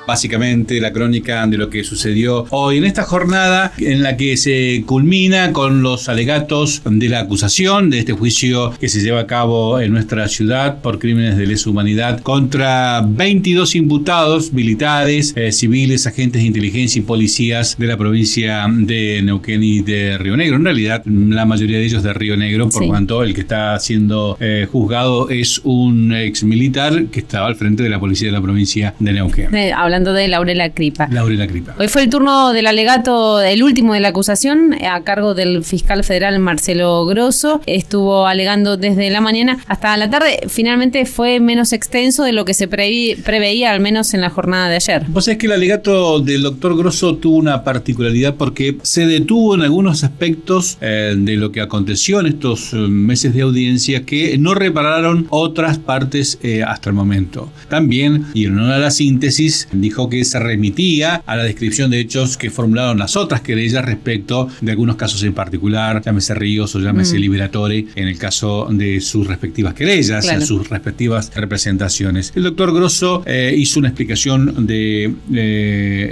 básicamente la crónica de lo que sucedió hoy en esta jornada en la que se culmina con los alegatos de la acusación de este juicio que se lleva a cabo en nuestra ciudad por crímenes de lesa humanidad contra 22 imputados militares, civiles, agentes de inteligencia y policías de la provincia de Neuquén y de Río Negro. En realidad, la mayoría de ellos de Río Negro, por cuanto el que está siendo juzgado es un ex militar que estaba al frente de la policía de la provincia de Neuquén. Hablando de Laurela Cripa. Laurela Cripa. Hoy fue el turno del alegato, el último de la acusación, a cargo del fiscal federal Marcelo Grosso. Estuvo alegando desde la mañana hasta la tarde. Finalmente fue menos extenso de lo que se preveía, al menos en la jornada de ayer. Vos sabés que el alegato del doctor Grosso tuvo una particularidad porque se detuvo en algunos aspectos de lo que aconteció en estos meses de audiencia que no repararon otras partes hasta el momento. También, y en honor a la síntesis, dijo que se remitía a la descripción de hechos que formularon las otras querellas respecto de algunos casos en particular, llámese Ríos o llámese Liberatore, en el caso de sus respectivas querellas, en sus respectivas representaciones. El doctor Grosso hizo una explicación de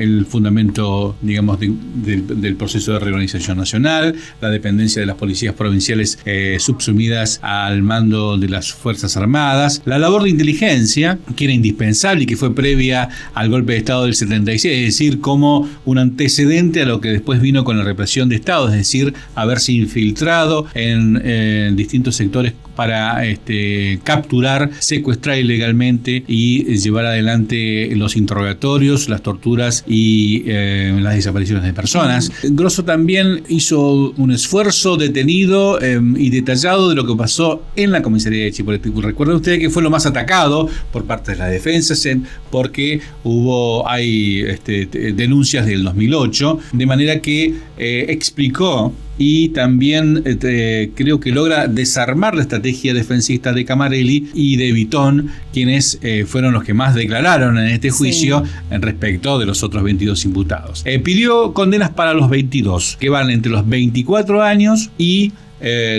el fundamento, digamos, del proceso de reorganización nacional, la dependencia de las policías provinciales subsumidas al mando de las Fuerzas Armadas, la labor de inteligencia, que era indispensable y que fue previa al golpe de Estado del 76, es decir, como un antecedente a lo que después vino con la represión de Estado, es decir, haberse infiltrado en distintos sectores para capturar, secuestrar ilegalmente y llevar adelante los interrogatorios, las torturas y las desapariciones de personas. Grosso también hizo un esfuerzo detenido y detallado de lo que pasó en la comisaría de Chipoleti. Recuerden ustedes que fue lo más atacado por parte de las defensas porque hay denuncias del 2008, de manera que explicó y también creo que logra desarmar la estrategia defensista de Camarelli y de Vitón, quienes fueron los que más declararon en este juicio respecto de los otros 22 imputados. Pidió condenas para los 22, que van entre los 24 años y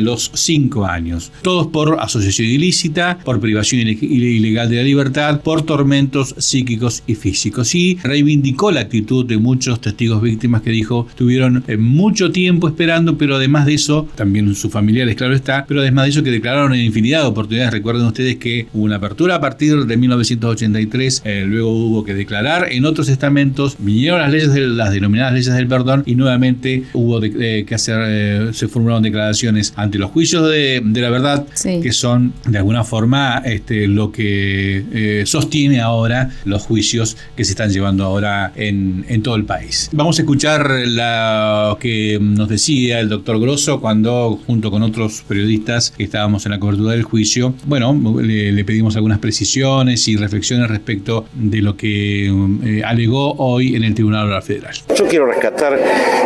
los 5 años, todos por asociación ilícita, por privación ilegal de la libertad, por tormentos psíquicos y físicos, y reivindicó la actitud de muchos testigos víctimas que dijo tuvieron mucho tiempo esperando, pero además de eso, también sus familiares, claro está, pero además de eso que declararon en infinidad de oportunidades. Recuerden ustedes que hubo una apertura a partir de 1983, luego hubo que declarar en otros estamentos, vinieron las denominadas leyes del perdón y nuevamente hubo que hacer, se formularon declaraciones ante los juicios de la verdad, que son de alguna forma lo que sostiene ahora los juicios que se están llevando ahora en todo el país. Vamos a escuchar lo que nos decía el doctor Grosso cuando, junto con otros periodistas que estábamos en la cobertura del juicio, le pedimos algunas precisiones y reflexiones respecto de lo que alegó hoy en el Tribunal Oral Federal. Yo quiero rescatar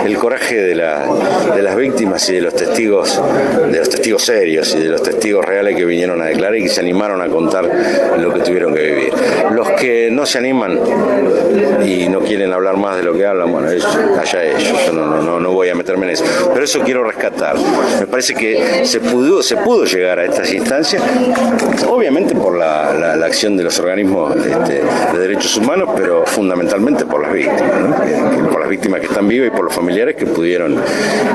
el coraje de las víctimas y de los testigos serios y de los testigos reales que vinieron a declarar y que se animaron a contar lo que tuvieron que vivir. Los que no se animan y no quieren hablar más de lo que hablan, bueno, allá ellos, yo no voy a meterme en eso. Pero eso quiero rescatar. Me parece que se pudo llegar a estas instancias, obviamente por la acción de los organismos de derechos humanos, pero fundamentalmente por las víctimas, ¿no? Por las víctimas que están vivas y por los familiares que pudieron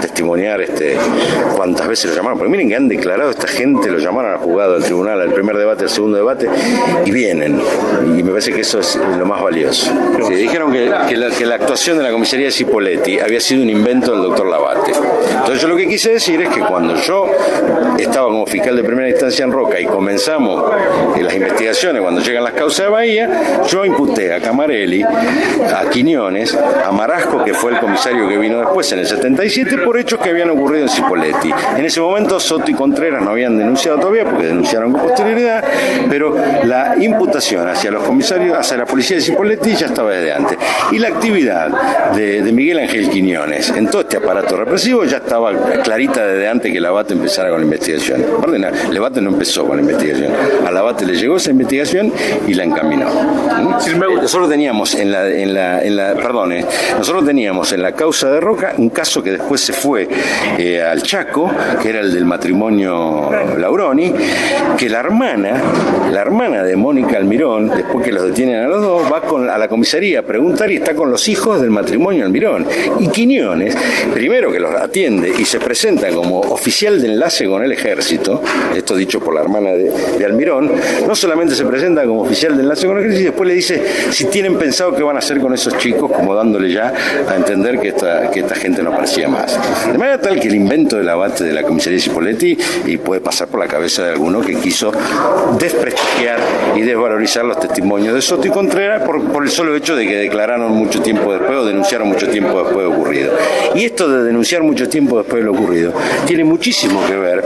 testimoniar cuántas veces lo llamaron, porque miren que han declarado esta gente, lo llamaron al juzgado, al tribunal, al primer debate, al segundo debate, y vienen, y me parece que eso es lo más valioso. Sí, dijeron que la actuación de la comisaría de Cipolletti había sido un invento del doctor Labate. Entonces yo lo que quise decir es que cuando yo estaba como fiscal de primera instancia en Roca y comenzamos las investigaciones, cuando llegan las causas de Bahía, yo imputé a Camarelli, a Quiñones, a Marasco, que fue el comisario que vino después en el 77, por hechos que habían ocurrido en Cipolletti. En ese momento Soto y Contreras no habían denunciado todavía, porque denunciaron con posterioridad, pero la imputación hacia los comisarios, hacia la policía de Cipolletti ya estaba desde antes. Y la actividad de Miguel Ángel Quiñones en todo este aparato represivo ya estaba clarita desde antes que Labate empezara con la investigación. Perdón, Labate no empezó con la investigación. A Labate le llegó esa investigación y la encaminó. Nosotros teníamos nosotros teníamos en la causa de Roca un caso que después se fue al Chaco, hijo, que era el del matrimonio Lauroni, que la hermana de Mónica Almirón, después que los detienen a los dos, va a la comisaría a preguntar y está con los hijos del matrimonio Almirón. Y Quiñones, primero que los atiende y se presenta como oficial de enlace con el ejército, esto dicho por la hermana de Almirón, no solamente se presenta como oficial de enlace con el ejército, y después le dice si tienen pensado qué van a hacer con esos chicos, como dándole ya a entender que esta gente no aparecía más. De manera tal que el invento del abate de la comisaría de Cipolletti y puede pasar por la cabeza de alguno que quiso desprestigiar y desvalorizar los testimonios de Soto y Contreras por el solo hecho de que declararon mucho tiempo después o denunciaron mucho tiempo después de ocurrido. Y esto de denunciar mucho tiempo después de lo ocurrido tiene muchísimo que ver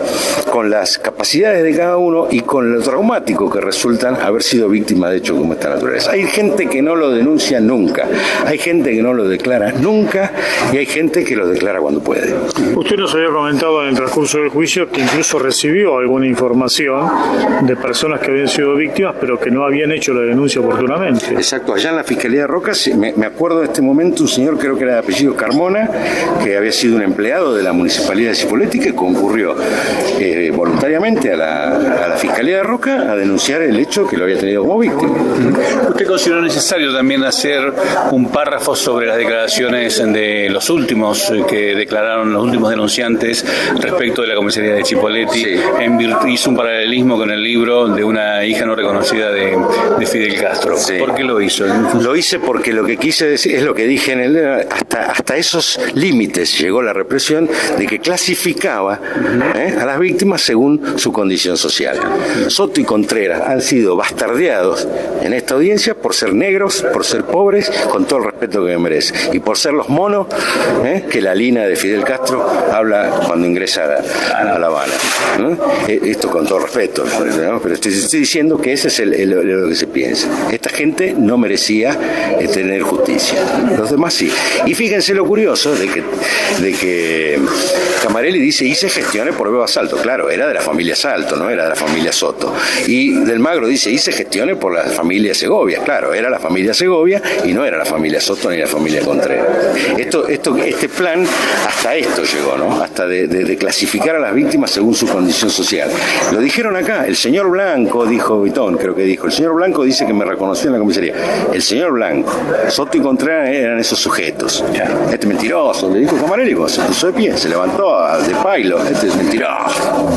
con las capacidades de cada uno y con lo traumático que resultan haber sido víctimas de hechos como esta naturaleza. Hay gente que no lo denuncia nunca, hay gente que no lo declara nunca y hay gente que lo declara cuando puede. Usted nos había comentado en el transcurso del juicio que incluso recibió alguna información de personas que habían sido víctimas pero que no habían hecho la denuncia oportunamente. Exacto, allá en la Fiscalía de Roca, me acuerdo de este momento, un señor creo que era de apellido Carmona, que había sido un empleado de la Municipalidad de Cipolletti, que concurrió voluntariamente a la Fiscalía de Roca a denunciar el hecho que lo había tenido como víctima. ¿Usted consideró necesario también hacer un párrafo sobre las declaraciones de los últimos que declararon los últimos denunciantes respecto de la comisaría de Cipolletti? Sí. Hizo un paralelismo con el libro de una hija no reconocida de Fidel Castro. Sí. ¿Por qué lo hizo? Lo hice porque lo que quise decir es lo que dije en el hasta esos límites llegó la represión de que clasificaba a las víctimas según su condición social. Soto y Contreras han sido bastardeados en esta audiencia por ser negros, por ser pobres, con todo el respeto que me merecen, y por ser los monos que la lina de Fidel Castro habla cuando ingresa a La Habana. Esto con todo respeto, ¿no? Pero estoy diciendo que ese es lo que se piensa. Esta gente no merecía tener justicia, los demás sí. Y fíjense lo curioso de que Camarelli dice hice gestiones por Beba Salto. Claro, era de la familia Salto, no era de la familia Soto. Y Del Magro dice hice gestiones por la familia Segovia. Claro, era la familia Segovia y no era la familia Soto ni la familia Contreras. Este plan hasta esto llegó, ¿no? Hasta de clasificar a las víctimas según su condición social. Lo dijeron acá, el señor Blanco, dijo Vitón, creo que dijo, el señor Blanco dice que me reconoció en la comisaría. El señor Blanco, Soto y Contreras eran esos sujetos. Este mentiroso, le dijo Camarelli, se puso de pie, se levantó de pailo, este es mentiroso.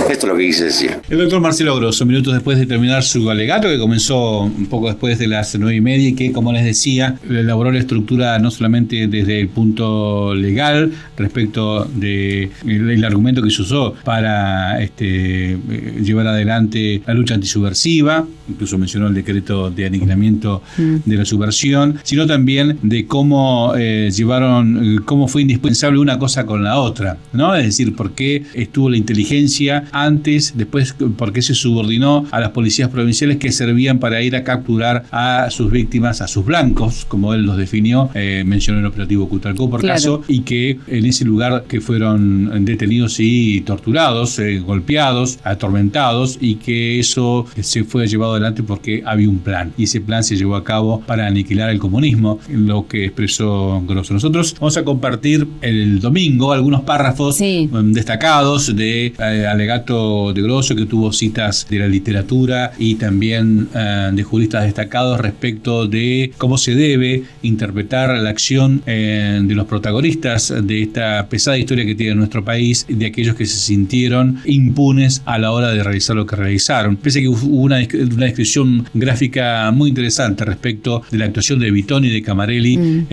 Esto es lo que quise decir. El doctor Marcelo Grosso, minutos después de terminar su alegato, que comenzó un poco después de las 9:30 y que, como les decía, elaboró la estructura no solamente desde el punto legal respecto del argumento que se usó para llevar adelante la lucha antisubversiva, incluso mencionó el decreto de aniquilamiento de la subversión, sino también de cómo cómo fue indispensable una cosa con la otra, ¿no? Es decir, por qué estuvo la inteligencia antes, después por qué se subordinó a las policías provinciales que servían para ir a capturar a sus víctimas, a sus blancos, como él los definió, mencionó el operativo Cutralcó por caso, y que en ese lugar que fueron detenidos y torturados, golpeados, atormentados, y que eso se fue llevado adelante porque había un plan, y ese plan se llevó a cabo para aniquilar el comunismo, lo que expresó Grosso. Nosotros vamos a compartir el domingo algunos párrafos destacados de alegato de Grosso, que tuvo citas de la literatura y también de juristas destacados respecto de cómo se debe interpretar la acción de los protagonistas de esta pesada historia que tiene nuestro país, de aquellos que se sintieron impunes a la hora de realizar lo que realizaron. Pese a que hubo una descripción gráfica muy interesante respecto de la actuación de Vitón y de Camarelli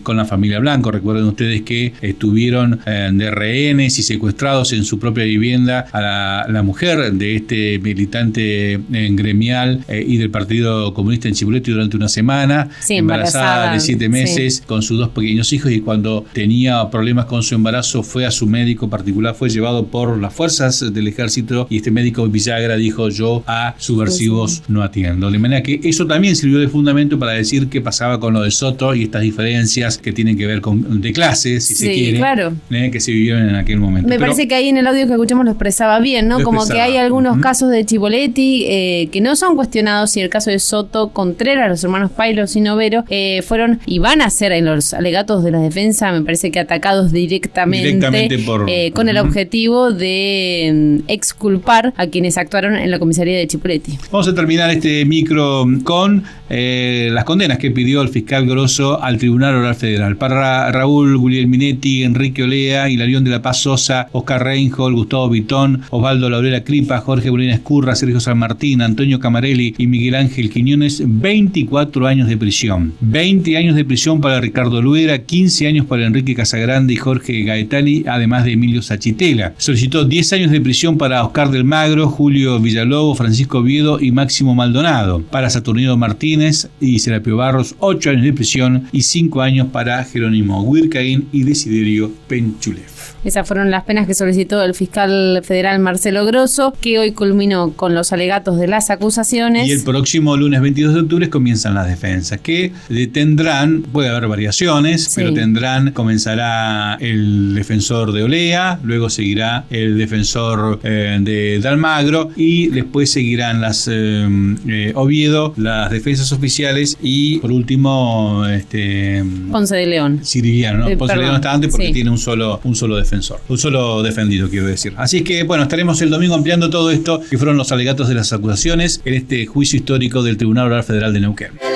con la familia Blanco. Recuerden ustedes que estuvieron de rehenes y secuestrados en su propia vivienda a la mujer de este militante gremial y del Partido Comunista en Cipolletti durante una semana, embarazada de 7 meses, con sus 2 pequeños hijos, y cuando tenía problemas con su embarazo fue a su médico particular, fue llevado por las fuerzas del ejército, y este médico Villagra dijo: yo a subversivos otros no atiendo. De manera que eso también sirvió de fundamento para decir qué pasaba con lo de Soto y estas diferencias que tienen que ver con de clases, si se quiere, claro, que se vivieron en aquel momento. Me parece que ahí en el audio que escuchamos lo expresaba bien, ¿no? Como que hay algunos casos de Chipoletti que no son cuestionados, y el caso de Soto, Contreras, los hermanos Pailos y Novero, fueron y van a ser en los alegatos de la defensa, me parece que atacados directamente con el objetivo de exculpar a quienes actuaron en la comisaría de Chipoletti. Vamos a terminar este micro con las condenas que pidió el fiscal Grosso al Tribunal Oral Federal. Para Raúl Guglielminetti, Enrique Olea, Hilarión de la Paz Sosa, Oscar Reinhold, Gustavo Vitón, Osvaldo Laurela Cripa, Jorge Molina Escurra, Sergio San Martín, Antonio Camarelli y Miguel Ángel Quiñones, 24 años de prisión. 20 años de prisión para Ricardo Luera, 15 años para Enrique Casagrande y Jorge Gaetani, además de Emilio Sachitela. Solicitó 10 años de prisión para Oscar del Magro, Julio Villalobos, Francisco Oviedo y Máximo Maldonado. Para Saturnino Martínez y Serapio Barros, 8 años de prisión y 5 años para Jerónimo Huircaín y Desiderio Penchulev. Esas fueron las penas que solicitó el fiscal federal Marcelo Grosso, que hoy culminó con los alegatos de las acusaciones. Y el próximo lunes 22 de octubre comienzan las defensas, que tendrán, puede haber variaciones, pero comenzará el defensor de Olea, luego seguirá el defensor de Dalmagro y después seguirán las Oviedo, las defensas oficiales y por último Ponce de León. Sirigliano, ¿no? Ponce de León está antes porque tiene un solo defensor, un solo defendido, quiero decir. Así que bueno, estaremos el domingo ampliando todo esto que fueron los alegatos de las acusaciones en este juicio histórico del Tribunal Oral Federal de Neuquén.